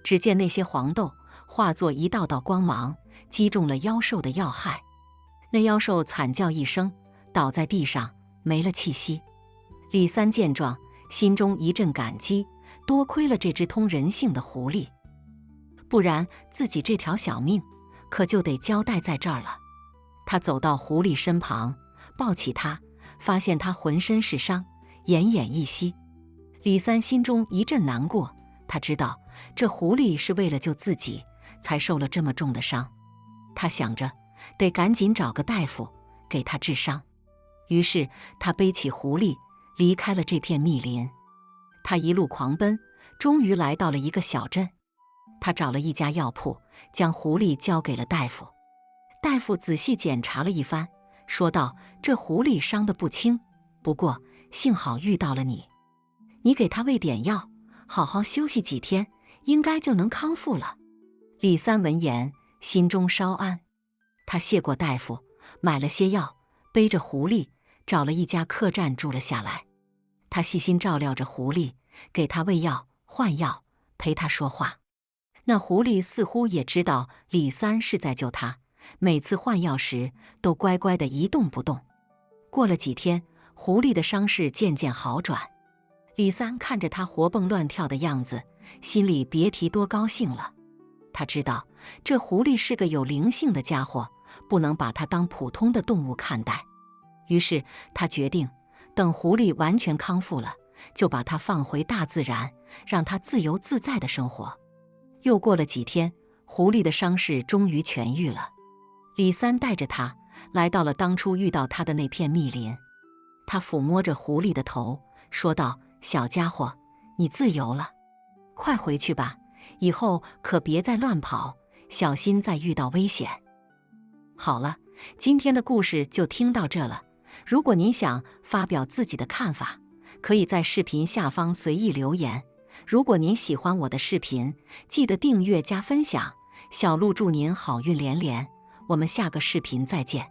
只见那些黄豆化作一道道光芒，击中了妖兽的要害。那妖兽惨叫一声，倒在地上没了气息。李三见状，心中一阵感激，多亏了这只通人性的狐狸，不然自己这条小命可就得交代在这儿了。他走到狐狸身旁，抱起它，发现它浑身是伤，奄奄一息。李三心中一阵难过，他知道这狐狸是为了救自己才受了这么重的伤。他想着得赶紧找个大夫给他治伤。于是他背起狐狸离开了这片密林。他一路狂奔，终于来到了一个小镇。他找了一家药铺，将狐狸交给了大夫。大夫仔细检查了一番，说道：“这狐狸伤得不轻，不过幸好遇到了你，你给他喂点药，好好休息几天，应该就能康复了。”李三闻言，心中稍安。他谢过大夫，买了些药，背着狐狸找了一家客栈住了下来。他细心照料着狐狸，给他喂药、换药，陪他说话。那狐狸似乎也知道李三是在救他，每次换药时都乖乖地一动不动。过了几天，狐狸的伤势渐渐好转。李三看着他活蹦乱跳的样子，心里别提多高兴了。他知道这狐狸是个有灵性的家伙，不能把它当普通的动物看待。于是他决定，等狐狸完全康复了，就把它放回大自然，让它自由自在的生活。又过了几天，狐狸的伤势终于痊愈了。李三带着它来到了当初遇到它的那片密林。他抚摸着狐狸的头，说道：“小家伙，你自由了，快回去吧，以后可别再乱跑，小心再遇到危险。”好了，今天的故事就听到这了。如果您想发表自己的看法，可以在视频下方随意留言。如果您喜欢我的视频，记得订阅加分享。小鹿祝您好运连连，我们下个视频再见。